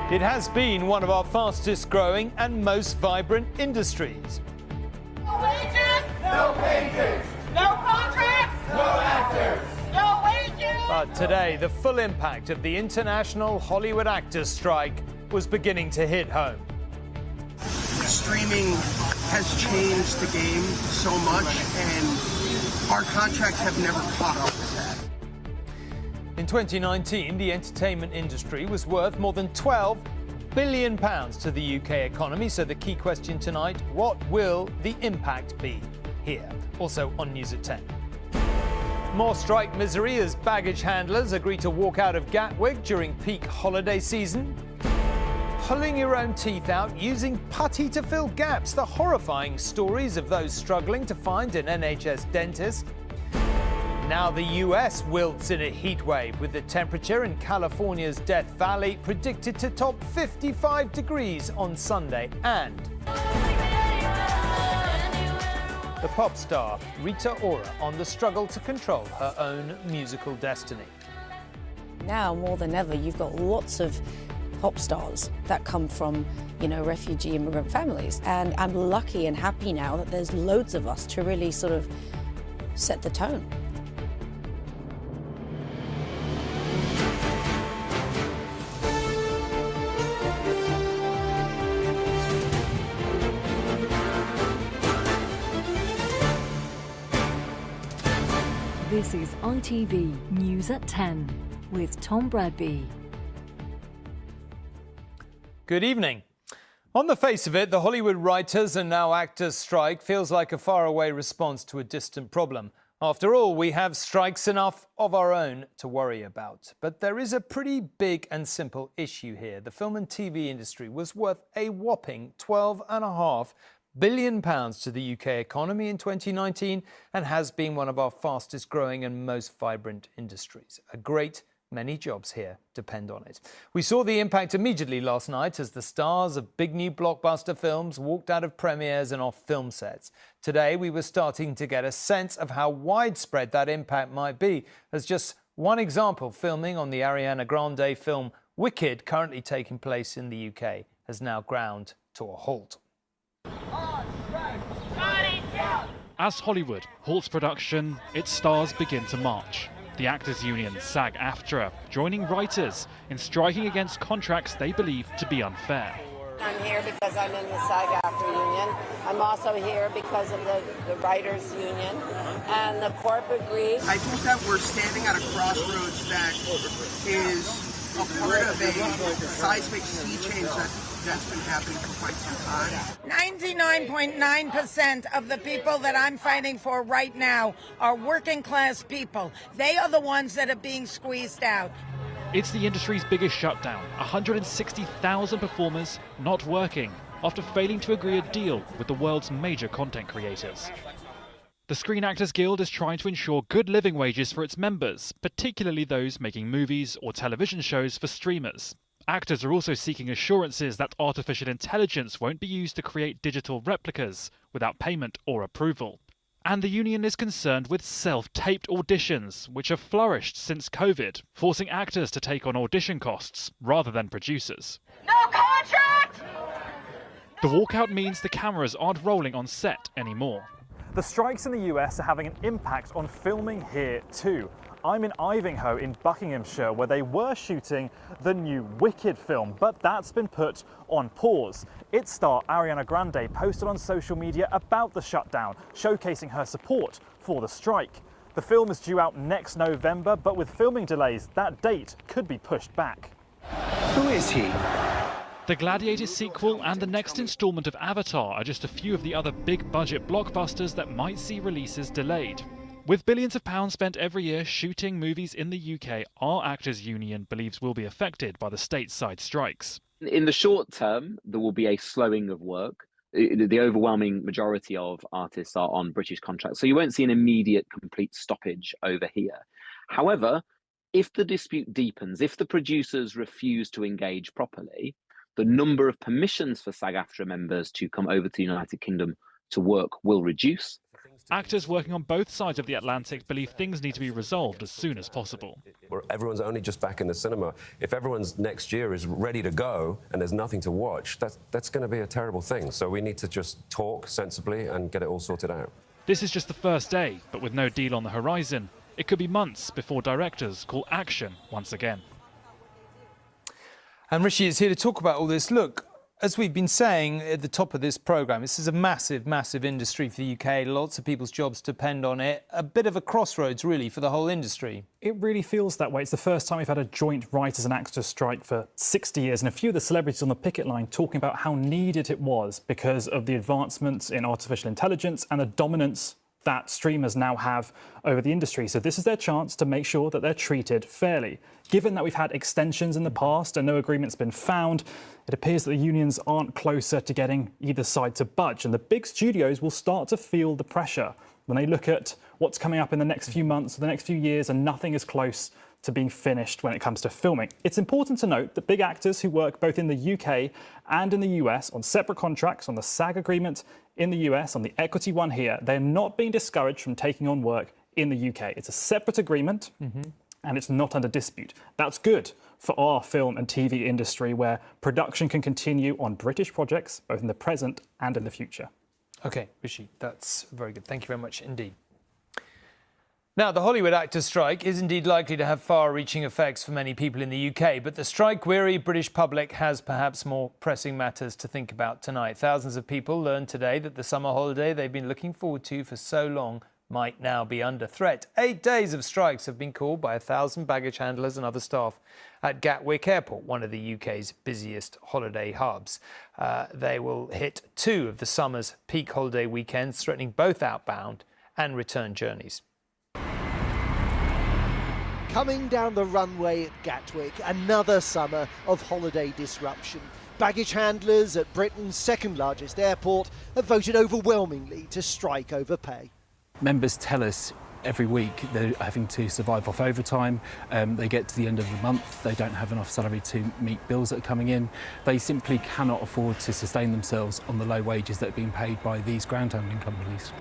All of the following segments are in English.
It has been one of our fastest growing and most vibrant industries. No wages! No pages! No contracts! No actors! No wages! But today, the full impact of the international Hollywood actors' strike was beginning to hit home. Streaming has changed the game so much, and our contracts have never caught up with that. In 2019, the entertainment industry was worth more than £12 billion to the UK economy. So the key question tonight, what will the impact be here? Also on News at 10. More strike misery as baggage handlers agree to walk out of Gatwick during peak holiday season. Pulling your own teeth out using putty to fill gaps. The horrifying stories of those struggling to find an NHS dentist. Now the US wilts in a heatwave, with the temperature in California's Death Valley predicted to top 55 degrees on Sunday. And the pop star Rita Ora on the struggle to control her own musical destiny. Now more than ever, you've got lots of pop stars that come from, refugee immigrant families. And I'm lucky and happy now that there's loads of us to really sort of set the tone. This is ITV News at 10 with Tom Bradby. Good evening. On the face of it, the Hollywood writers and now actors strike feels like a faraway response to a distant problem. After all, we have strikes enough of our own to worry about. But there is a pretty big and simple issue here. The film and TV industry was worth a whopping £12.5 billion to the UK economy in 2019 and has been one of our fastest growing and most vibrant industries. A great many jobs here depend on it. We saw the impact immediately last night as the stars of big new blockbuster films walked out of premieres and off film sets. Today, we were starting to get a sense of how widespread that impact might be, as just one example, filming on the Ariana Grande film Wicked, currently taking place in the UK, has now ground to a halt. As Hollywood halts production, its stars begin to march. The Actors Union, SAG-AFTRA, joining writers in striking against contracts they believe to be unfair. I'm here because I'm in the SAG-AFTRA union. I'm also here because of the writers union, and the corp agrees. I think that we're standing at a crossroads that is a part of a seismic sea change that's been happening for quite some time. 99.9% of the people that I'm fighting for right now are working class people. They are the ones that are being squeezed out. It's the industry's biggest shutdown. 160,000 performers not working after failing to agree a deal with the world's major content creators. The Screen Actors Guild is trying to ensure good living wages for its members, particularly those making movies or television shows for streamers. Actors are also seeking assurances that artificial intelligence won't be used to create digital replicas without payment or approval. And the union is concerned with self-taped auditions, which have flourished since COVID, forcing actors to take on audition costs rather than producers. No contract! The walkout means the cameras aren't rolling on set anymore. The strikes in the US are having an impact on filming here too. I'm in Ivinghoe in Buckinghamshire, where they were shooting the new Wicked film, but that's been put on pause. Its star Ariana Grande posted on social media about the shutdown, showcasing her support for the strike. The film is due out next November, but with filming delays, that date could be pushed back. Who is he? The Gladiator sequel and the next instalment of Avatar are just a few of the other big-budget blockbusters that might see releases delayed. With billions of pounds spent every year shooting movies in the UK, our Actors Union believes will be affected by the stateside strikes. In the short term, there will be a slowing of work. The overwhelming majority of artists are on British contracts, so you won't see an immediate complete stoppage over here. However, if the dispute deepens, if the producers refuse to engage properly, the number of permissions for SAG-AFTRA members to come over to the United Kingdom to work will reduce. Actors working on both sides of the Atlantic believe things need to be resolved as soon as possible. Everyone's only just back in the cinema. If everyone's next year is ready to go and there's nothing to watch, that's going to be a terrible thing. So we need to just talk sensibly and get it all sorted out. This is just the first day, but with no deal on the horizon, it could be months before directors call action once again. And Rishi is here to talk about all this. Look, as we've been saying at the top of this programme, this is a massive, massive industry for the UK. Lots of people's jobs depend on it. A bit of a crossroads, really, for the whole industry. It really feels that way. It's the first time we've had a joint writers and actors strike for 60 years, and a few of the celebrities on the picket line talking about how needed it was because of the advancements in artificial intelligence and the dominance that streamers now have over the industry. So this is their chance to make sure that they're treated fairly. Given that we've had extensions in the past and no agreement's been found, it appears that the unions aren't closer to getting either side to budge, and the big studios will start to feel the pressure when they look at what's coming up in the next few months or the next few years, and nothing is close to being finished when it comes to filming. It's important to note that big actors who work both in the UK and in the US on separate contracts, on the SAG agreement in the US, on the equity one here, they're not being discouraged from taking on work in the UK. It's a separate agreement and it's not under dispute. That's good for our film and TV industry, where production can continue on British projects, both in the present and in the future. OK, Rishi, that's very good. Thank you very much indeed. Now, the Hollywood actors' strike is indeed likely to have far-reaching effects for many people in the UK, but the strike-weary British public has perhaps more pressing matters to think about tonight. Thousands of people learned today that the summer holiday they've been looking forward to for so long might now be under threat. 8 days of strikes have been called by 1,000 baggage handlers and other staff at Gatwick Airport, one of the UK's busiest holiday hubs. They will hit 2 of the summer's peak holiday weekends, threatening both outbound and return journeys. Coming down the runway at Gatwick, another summer of holiday disruption. Baggage handlers at Britain's second largest airport have voted overwhelmingly to strike over pay. Members tell us every week they're having to survive off overtime. They get to the end of the month, they don't have enough salary to meet bills that are coming in. They simply cannot afford to sustain themselves on the low wages that are being paid by these ground handling companies.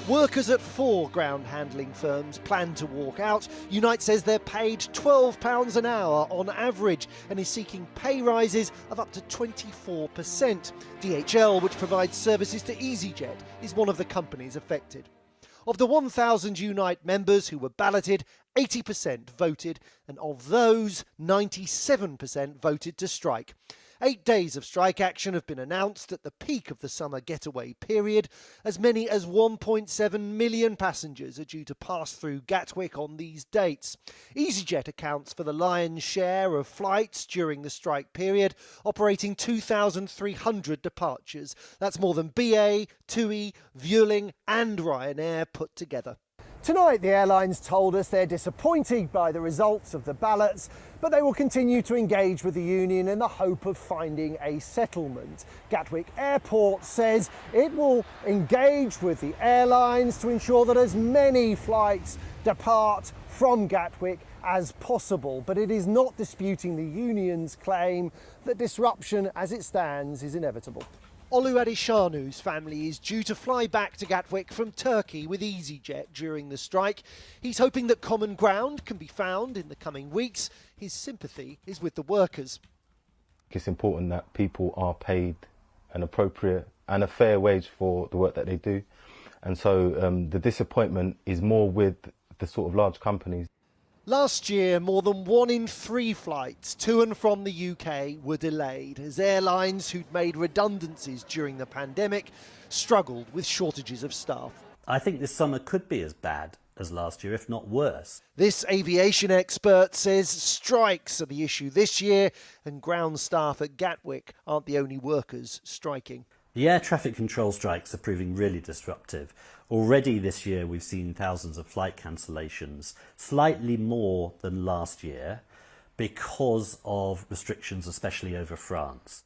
Workers at 4 ground handling firms plan to walk out. Unite says they're paid £12 an hour on average and is seeking pay rises of up to 24%. DHL, which provides services to EasyJet, is one of the companies affected. Of the 1,000 Unite members who were balloted, 80% voted, and of those, 97% voted to strike. 8 days of strike action have been announced at the peak of the summer getaway period. As many as 1.7 million passengers are due to pass through Gatwick on these dates. EasyJet accounts for the lion's share of flights during the strike period, operating 2,300 departures. That's more than BA, TUI, Vueling and Ryanair put together. Tonight, the airlines told us they're disappointed by the results of the ballots, but they will continue to engage with the union in the hope of finding a settlement. Gatwick Airport says it will engage with the airlines to ensure that as many flights depart from Gatwick as possible, but it is not disputing the union's claim that disruption as it stands is inevitable. Olu Adeshanu's family is due to fly back to Gatwick from Turkey with EasyJet during the strike. He's hoping that common ground can be found in the coming weeks. His sympathy is with the workers. It's important that people are paid an appropriate and a fair wage for the work that they do. And so the disappointment is more with the sort of large companies. Last year, more than 1 in 3 flights to and from the UK were delayed as airlines who'd made redundancies during the pandemic struggled with shortages of staff. I think this summer could be as bad as last year, if not worse. This aviation expert says strikes are the issue this year, and ground staff at Gatwick aren't the only workers striking. The air traffic control strikes are proving really disruptive. Already this year we've seen thousands of flight cancellations, slightly more than last year because of restrictions, especially over France.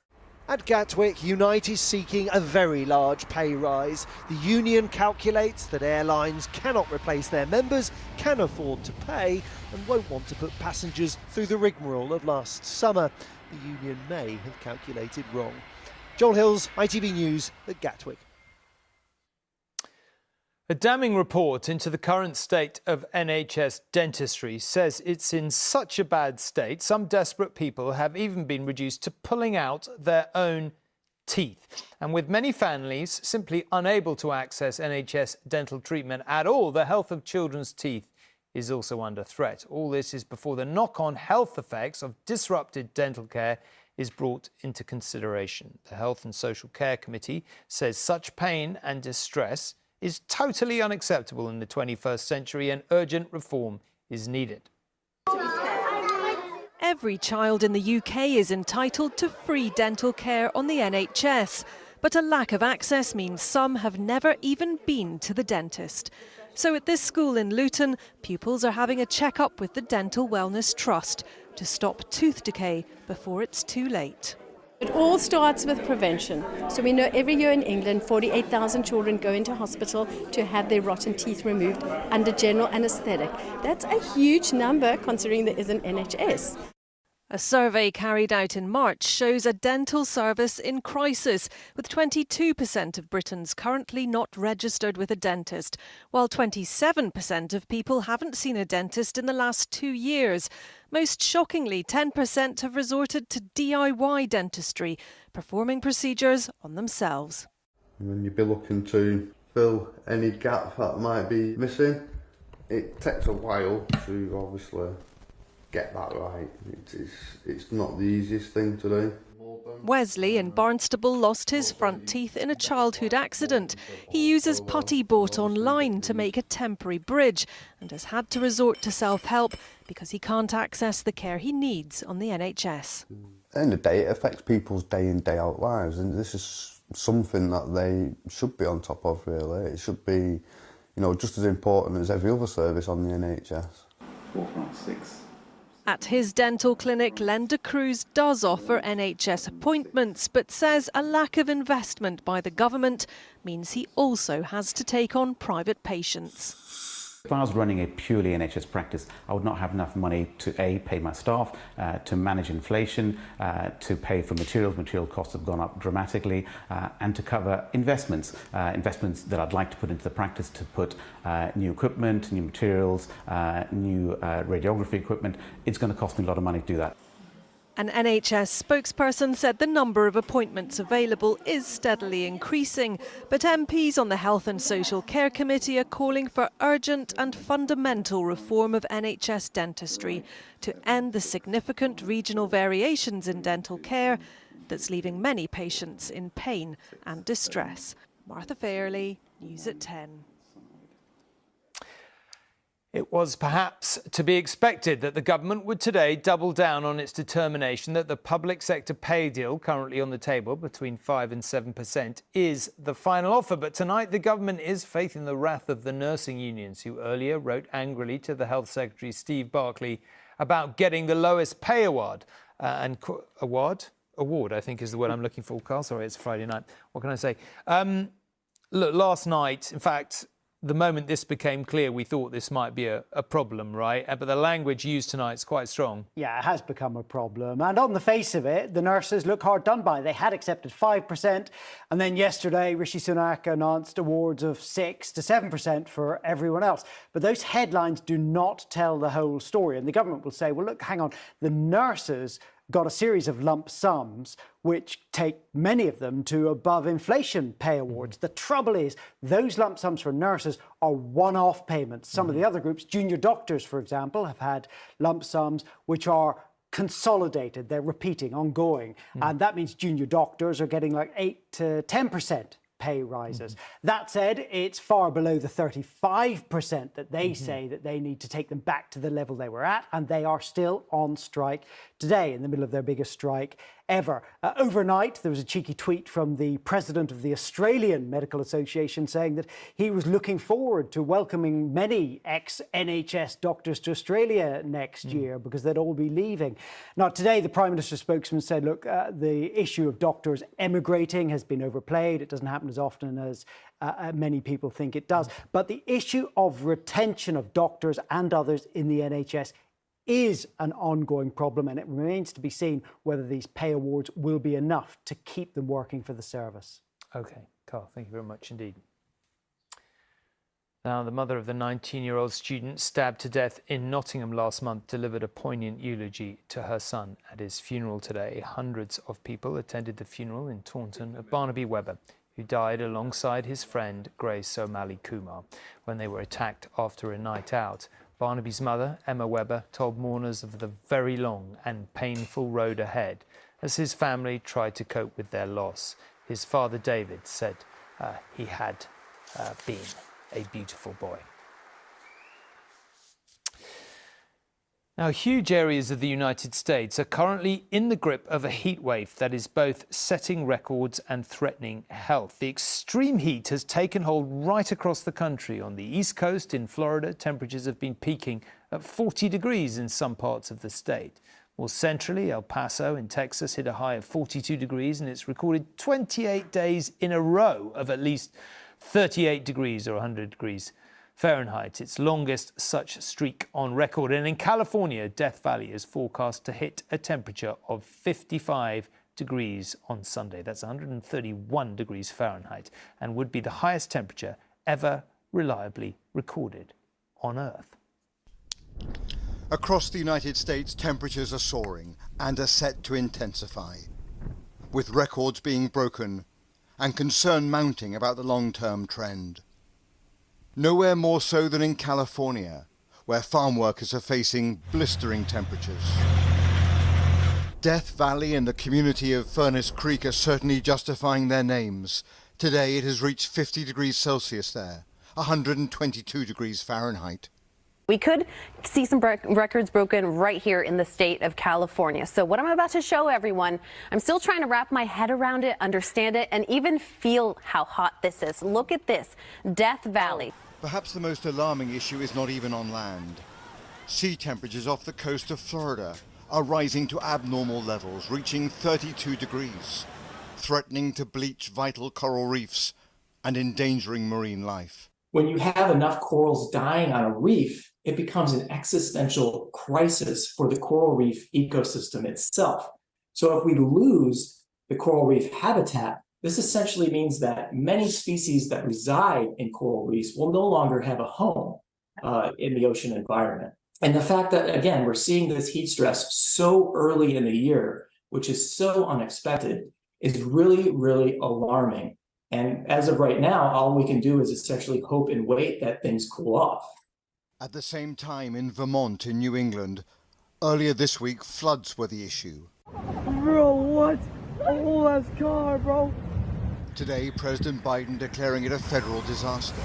At Gatwick, Unite is seeking a very large pay rise. The union calculates that airlines cannot replace their members, can afford to pay, and won't want to put passengers through the rigmarole of last summer. The union may have calculated wrong. Joel Hills, ITV News at Gatwick. A damning report into the current state of NHS dentistry says it's in such a bad state, some desperate people have even been reduced to pulling out their own teeth. And with many families simply unable to access NHS dental treatment at all, the health of children's teeth is also under threat. All this is before the knock-on health effects of disrupted dental care is brought into consideration. The Health and Social Care Committee says such pain and distress is totally unacceptable in the 21st century and urgent reform is needed. Every child in the UK is entitled to free dental care on the NHS, but a lack of access means some have never even been to the dentist. So at this school in Luton, pupils are having a check-up with the Dental Wellness Trust to stop tooth decay before it's too late. It all starts with prevention. So we know every year in England, 48,000 children go into hospital to have their rotten teeth removed under general anaesthetic. That's a huge number considering there is an NHS. A survey carried out in March shows a dental service in crisis, with 22% of Britons currently not registered with a dentist, while 27% of people haven't seen a dentist in the last 2 years. Most shockingly, 10% have resorted to DIY dentistry, performing procedures on themselves. When you'd be looking to fill any gap that might be missing, it takes a while to obviously get that right. It's not the easiest thing to do. Wesley in Barnstable lost his front teeth in a childhood accident. He uses putty bought online to make a temporary bridge and has had to resort to self-help because he can't access the care he needs on the NHS. At the end of the day, it affects people's day in, day out lives, and this is something that they should be on top of, really. It should be, just as important as every other service on the NHS. 456. At his dental clinic, Lenda Cruz does offer NHS appointments, but says a lack of investment by the government means he also has to take on private patients. If I was running a purely NHS practice, I would not have enough money to A, pay my staff, to manage inflation, to pay for materials. Material costs have gone up dramatically, and to cover investments that I'd like to put into the practice, to put new equipment, new materials, new radiography equipment. It's going to cost me a lot of money to do that. An NHS spokesperson said the number of appointments available is steadily increasing, but MPs on the Health and Social Care Committee are calling for urgent and fundamental reform of NHS dentistry to end the significant regional variations in dental care that's leaving many patients in pain and distress. Martha Fairley, News at 10. It was perhaps to be expected that the government would today double down on its determination that the public sector pay deal currently on the table between 5 and 7% is the final offer. But tonight the government is facing the wrath of the nursing unions, who earlier wrote angrily to the Health Secretary Steve Barclay about getting the lowest pay award. Award, I think is the word I'm looking for, Carl. Sorry, it's Friday night. What can I say? Look, last night, in fact, the moment this became clear, we thought this might be a problem, right? But the language used tonight is quite strong. Yeah, it has become a problem. And on the face of it, the nurses look hard done by. They had accepted 5%. And then yesterday, Rishi Sunak announced awards of 6 to 7% for everyone else. But those headlines do not tell the whole story. And the government will say, well, look, hang on, the nurses got a series of lump sums which take many of them to above inflation pay awards. The trouble is those lump sums for nurses are one-off payments. Some of the other groups, junior doctors, for example, have had lump sums which are consolidated. They're repeating, ongoing. And that means junior doctors are getting like 8 to 10% pay rises. That said, it's far below the 35% that they say that they need to take them back to the level they were at, and they are still on strike today in the middle of their biggest strike ever. Overnight, there was a cheeky tweet from the president of the Australian Medical Association saying that he was looking forward to welcoming many ex-NHS doctors to Australia next year because they'd all be leaving. Now, today, the Prime Minister's spokesman said, look, the issue of doctors emigrating has been overplayed. It doesn't happen as often as many people think it does. But the issue of retention of doctors and others in the NHS is an ongoing problem, and it remains to be seen whether these pay awards will be enough to keep them working for the service. OK, Carl, thank you very much indeed. Now, the mother of the 19-year-old student stabbed to death in Nottingham last month delivered a poignant eulogy to her son at his funeral today. Hundreds of people attended the funeral in Taunton of Barnaby Webber, who died alongside his friend Grace O'Malley Kumar when they were attacked after a night out. Barnaby's mother, Emma Webber, told mourners of the very long and painful road ahead as his family tried to cope with their loss. His father, David, said he had been a beautiful boy. Now, huge areas of the United States are currently in the grip of a heat wave that is both setting records and threatening health. The extreme heat has taken hold right across the country. On the East Coast in Florida, temperatures have been peaking at 40 degrees in some parts of the state. More centrally, El Paso in Texas hit a high of 42 degrees, and it's recorded 28 days in a row of at least 38 degrees or 100 degrees Fahrenheit, its longest such streak on record. And in California, Death Valley is forecast to hit a temperature of 55 degrees on Sunday. That's 131 degrees Fahrenheit and would be the highest temperature ever reliably recorded on Earth. Across the United States, temperatures are soaring and are set to intensify, with records being broken and concern mounting about the long-term trend. Nowhere more so than in California, where farm workers are facing blistering temperatures. Death Valley and the community of Furnace Creek are certainly justifying their names. Today it has reached 50 degrees Celsius there, 122 degrees Fahrenheit. We could see some records broken right here in the state of California. So what I'm about to show everyone, I'm still trying to wrap my head around it, understand it, and even feel how hot this is. Look at this, Death Valley. Perhaps the most alarming issue is not even on land. Sea temperatures off the coast of Florida are rising to abnormal levels, reaching 32 degrees, threatening to bleach vital coral reefs and endangering marine life. When you have enough corals dying on a reef, it becomes an existential crisis for the coral reef ecosystem itself. So if we lose the coral reef habitat, this essentially means that many species that reside in coral reefs will no longer have a home in the ocean environment. And the fact that, again, we're seeing this heat stress so early in the year, which is so unexpected, is really, really alarming. And as of right now, all we can do is essentially hope and wait that things cool off. At the same time, in Vermont, in New England, earlier this week, floods were the issue. Bro, what? Oh, that's car, bro. Today, President Biden declaring it a federal disaster,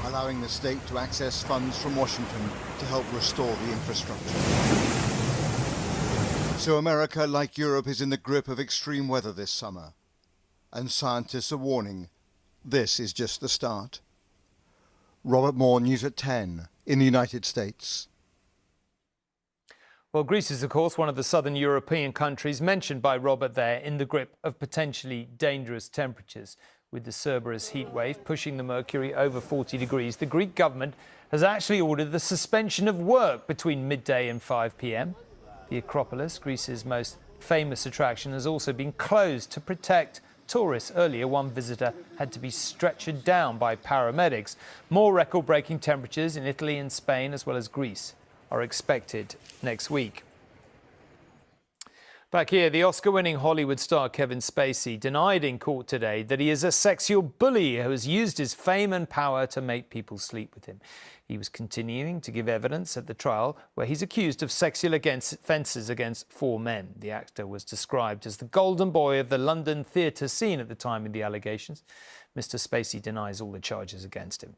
allowing the state to access funds from Washington to help restore the infrastructure. So America, like Europe, is in the grip of extreme weather this summer. And scientists are warning, this is just the start. Robert Moore, News at 10, in the United States. Well, Greece is, of course, one of the southern European countries mentioned by Robert there in the grip of potentially dangerous temperatures. With the Cerberus heat wave pushing the mercury over 40 degrees, the Greek government has actually ordered the suspension of work between midday and 5 p.m. The Acropolis, Greece's most famous attraction, has also been closed to protect tourists. Earlier, one visitor had to be stretchered down by paramedics. More record-breaking temperatures in Italy and Spain, as well as Greece, are expected next week. Back here, the Oscar-winning Hollywood star Kevin Spacey denied in court today that he is a sexual bully who has used his fame and power to make people sleep with him. He was continuing to give evidence at the trial where he's accused of sexual offences against 4 men. The actor was described as the golden boy of the London theatre scene at the time of the allegations. Mr. Spacey denies all the charges against him.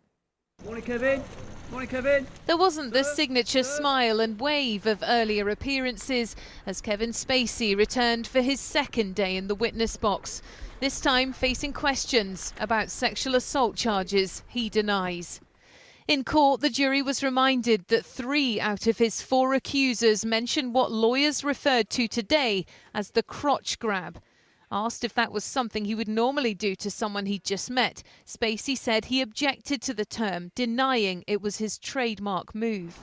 Morning, Kevin. Morning, Kevin. There wasn't the signature smile and wave of earlier appearances as Kevin Spacey returned for his second day in the witness box. This time facing questions about sexual assault charges he denies. In court, the jury was reminded that 3 out of his 4 accusers mentioned what lawyers referred to today as the crotch grab. Asked if that was something he would normally do to someone he'd just met, Spacey said he objected to the term, denying it was his trademark move.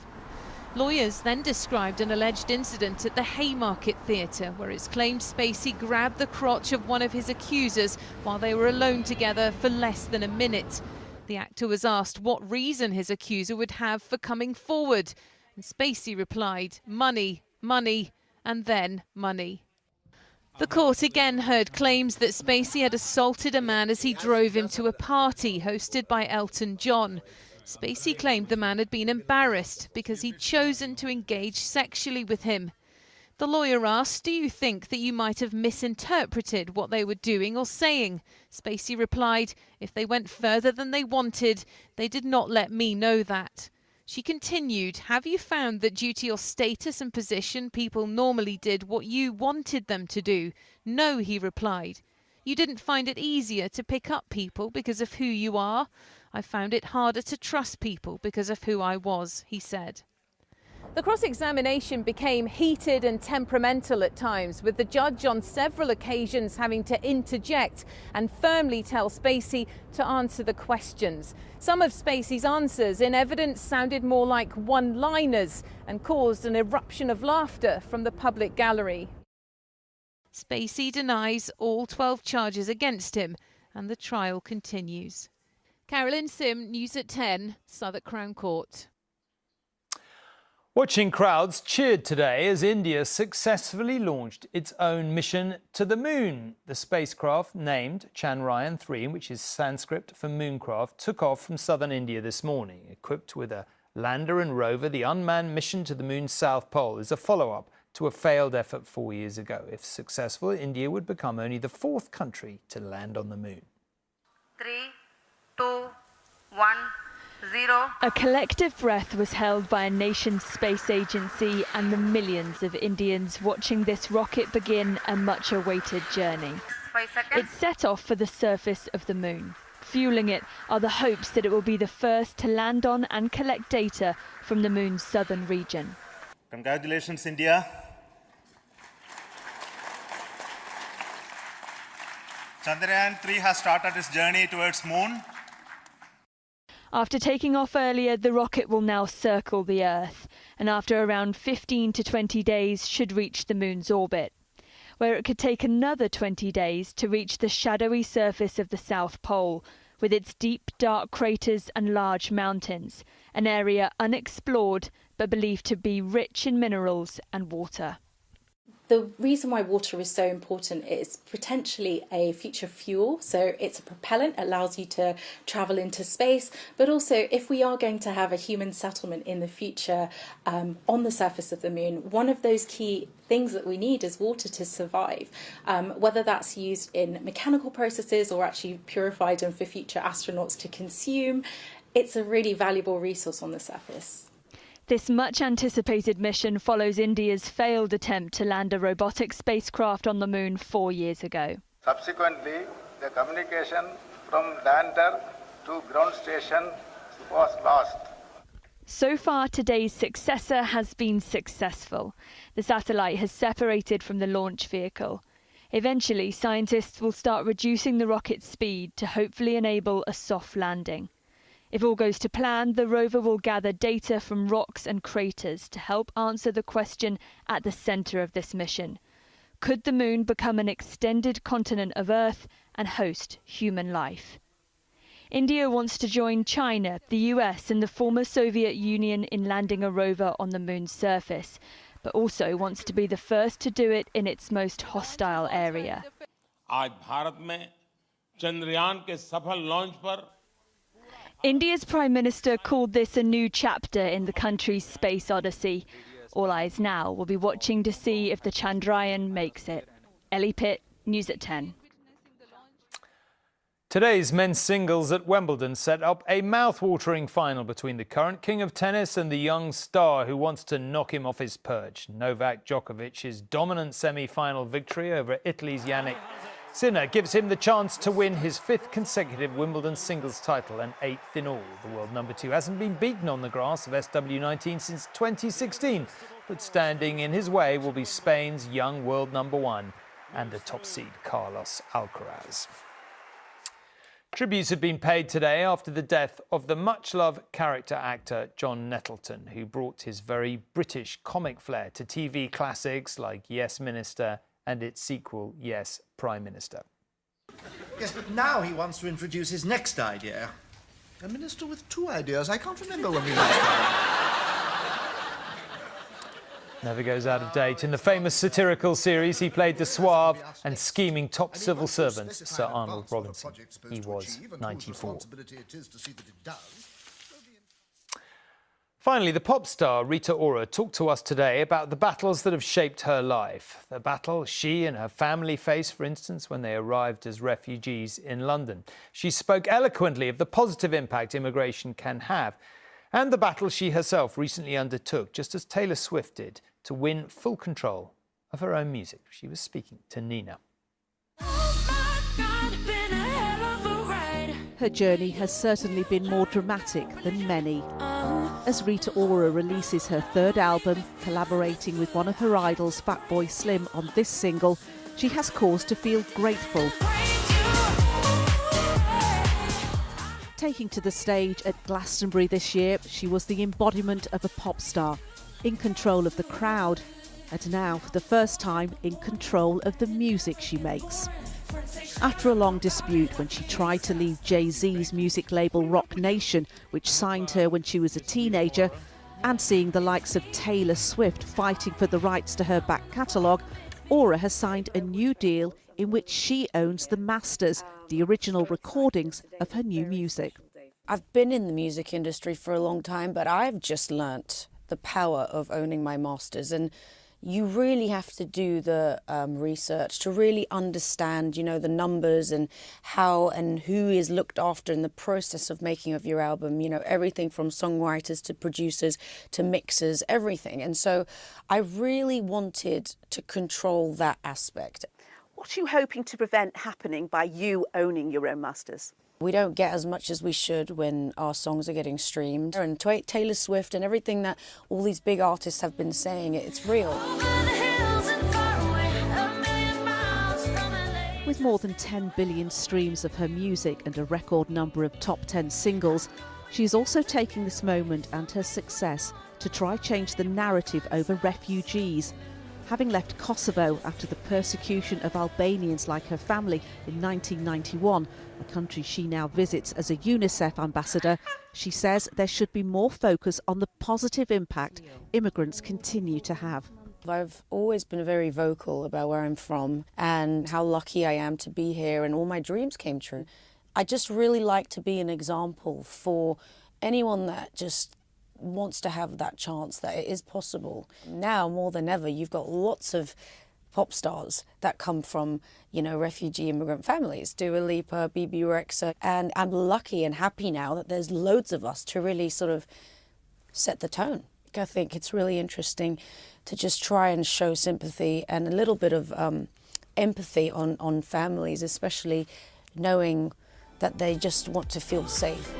Lawyers then described an alleged incident at the Haymarket Theatre, where it's claimed Spacey grabbed the crotch of one of his accusers while they were alone together for less than a minute. The actor was asked what reason his accuser would have for coming forward. And Spacey replied, money, money, and then money. The court again heard claims that Spacey had assaulted a man as he drove him to a party hosted by Elton John. Spacey claimed the man had been embarrassed because he'd chosen to engage sexually with him. The lawyer asked, do you think that you might have misinterpreted what they were doing or saying? Spacey replied, if they went further than they wanted, they did not let me know that. She continued, have you found that due to your status and position, people normally did what you wanted them to do? No, he replied. You didn't find it easier to pick up people because of who you are? I found it harder to trust people because of who I was, he said. The cross-examination became heated and temperamental at times, with the judge on several occasions having to interject and firmly tell Spacey to answer the questions. Some of Spacey's answers in evidence sounded more like one-liners and caused an eruption of laughter from the public gallery. Spacey denies all 12 charges against him, and the trial continues. Carolyn Sim, News at 10, Southwark Crown Court. Watching crowds cheered today as India successfully launched its own mission to the moon. The spacecraft, named Chandrayaan-3, which is Sanskrit for mooncraft, took off from southern India this morning. Equipped with a lander and rover, the unmanned mission to the moon's south pole is a follow-up to a failed effort 4 years ago. If successful, India would become only the 4th country to land on the moon. 3, 2, 1, 0. A collective breath was held by a nation's space agency and the millions of Indians watching this rocket begin a much-awaited journey. 5 seconds. It set off for the surface of the moon. Fueling it are the hopes that it will be the first to land on and collect data from the moon's southern region. Congratulations, India. Chandrayaan-3 has started its journey towards moon. After taking off earlier, the rocket will now circle the Earth, and after around 15 to 20 days should reach the moon's orbit, where it could take another 20 days to reach the shadowy surface of the South Pole, with its deep, dark craters and large mountains, an area unexplored but believed to be rich in minerals and water. The reason why water is so important is potentially a future fuel. So it's a propellant, allows you to travel into space. But also, if we are going to have a human settlement in the future on the surface of the moon, one of those key things that we need is water to survive. Whether that's used in mechanical processes or actually purified and for future astronauts to consume, it's a really valuable resource on the surface. This much-anticipated mission follows India's failed attempt to land a robotic spacecraft on the moon 4 years ago. Subsequently, the communication from lander to ground station was lost. So far, today's successor has been successful. The satellite has separated from the launch vehicle. Eventually, scientists will start reducing the rocket's speed to hopefully enable a soft landing. If all goes to plan, the rover will gather data from rocks and craters to help answer the question at the centre of this mission. Could the moon become an extended continent of Earth and host human life? India wants to join China, the US and the former Soviet Union in landing a rover on the moon's surface, but also wants to be the first to do it in its most hostile area. आज भारत में चंद्रयान के सफल launch पर India's Prime Minister called this a new chapter in the country's space odyssey. All eyes now will be watching to see if the Chandrayaan makes it. Ellie Pitt, News at 10. Today's men's singles at Wimbledon set up a mouth-watering final between the current king of tennis and the young star who wants to knock him off his perch. Novak Djokovic's dominant semi-final victory over Italy's Yannick Sinner gives him the chance to win his 5th consecutive Wimbledon singles title and 8th in all. The world number 2 hasn't been beaten on the grass of SW19 since 2016, but standing in his way will be Spain's young world number 1 and the top seed Carlos Alcaraz. Tributes have been paid today after the death of the much-loved character actor John Nettleton, who brought his very British comic flair to TV classics like Yes Minister and its sequel, Yes Prime Minister. Yes, but now he wants to introduce his next idea. A minister with two ideas. I can't remember when we last. Never goes out of date. In the famous satirical series, he played the suave and scheming top civil servant, Sir Arnold Robinson. He was 94. Finally, the pop star Rita Ora talked to us today about the battles that have shaped her life. The battle she and her family faced, for instance, when they arrived as refugees in London. She spoke eloquently of the positive impact immigration can have, and the battle she herself recently undertook, just as Taylor Swift did, to win full control of her own music. She was speaking to Nina. Her journey has certainly been more dramatic than many. As Rita Ora releases her third album, collaborating with one of her idols, Fatboy Slim, on this single, she has cause to feel grateful. Taking to the stage at Glastonbury this year, she was the embodiment of a pop star, in control of the crowd, and now, for the first time, in control of the music she makes. After a long dispute when she tried to leave Jay-Z's music label Rock Nation, which signed her when she was a teenager, and seeing the likes of Taylor Swift fighting for the rights to her back catalogue, Ora has signed a new deal in which she owns the masters, the original recordings of her new music. I've been in the music industry for a long time, but I've just learnt the power of owning my masters, and you really have to do the research to really understand, the numbers and how and who is looked after in the process of making of your album, everything from songwriters to producers to mixers, everything. And so I really wanted to control that aspect. What are you hoping to prevent happening by you owning your own masters? We don't get as much as we should when our songs are getting streamed. And Taylor Swift and everything that all these big artists have been saying, it's real. With more than 10 billion streams of her music and a record number of top 10 singles, she is also taking this moment and her success to try change the narrative over refugees. Having left Kosovo after the persecution of Albanians like her family in 1991, a country she now visits as a UNICEF ambassador, she says there should be more focus on the positive impact immigrants continue to have. I've always been very vocal about where I'm from and how lucky I am to be here, and all my dreams came true. I just really like to be an example for anyone that just wants to have that chance that it is possible. Now more than ever, you've got lots of pop stars that come from, refugee immigrant families, Dua Lipa, BB Rexa, and I'm lucky and happy now that there's loads of us to really sort of set the tone. I think it's really interesting to just try and show sympathy and a little bit of empathy on families, especially knowing that they just want to feel safe.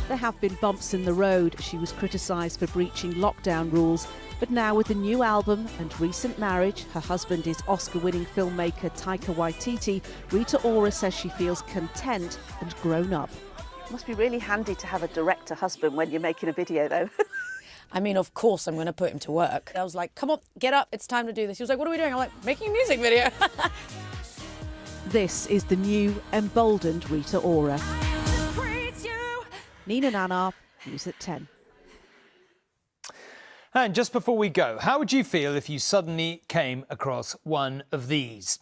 There have been bumps in the road. She was criticised for breaching lockdown rules. But now with the new album and recent marriage, her husband is Oscar-winning filmmaker Taika Waititi, Rita Ora says she feels content and grown up. It must be really handy to have a director husband when you're making a video, though. I mean, of course I'm going to put him to work. I was like, come on, get up, it's time to do this. He was like, what are we doing? I'm like, making a music video. This is the new, emboldened Rita Ora. Nina Nanar, News at 10. And just before we go, how would you feel if you suddenly came across one of these?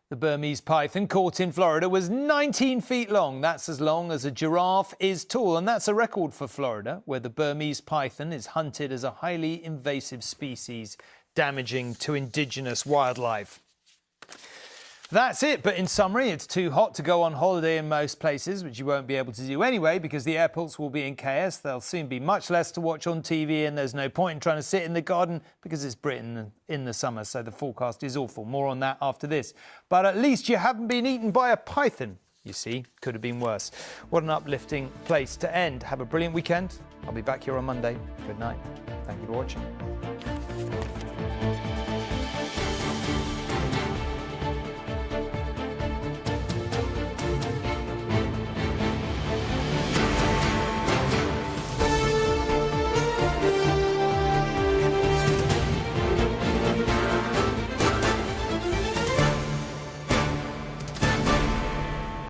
The Burmese python caught in Florida was 19 feet long. That's as long as a giraffe is tall. And that's a record for Florida, where the Burmese python is hunted as a highly invasive species, damaging to indigenous wildlife. That's it, but in summary, it's too hot to go on holiday in most places, which you won't be able to do anyway because the airports will be in chaos. There'll soon be much less to watch on TV, and there's no point in trying to sit in the garden because it's Britain in the summer, so the forecast is awful. More on that after this. But at least you haven't been eaten by a python, you see. Could have been worse. What an uplifting place to end. Have a brilliant weekend. I'll be back here on Monday. Good night. Thank you for watching.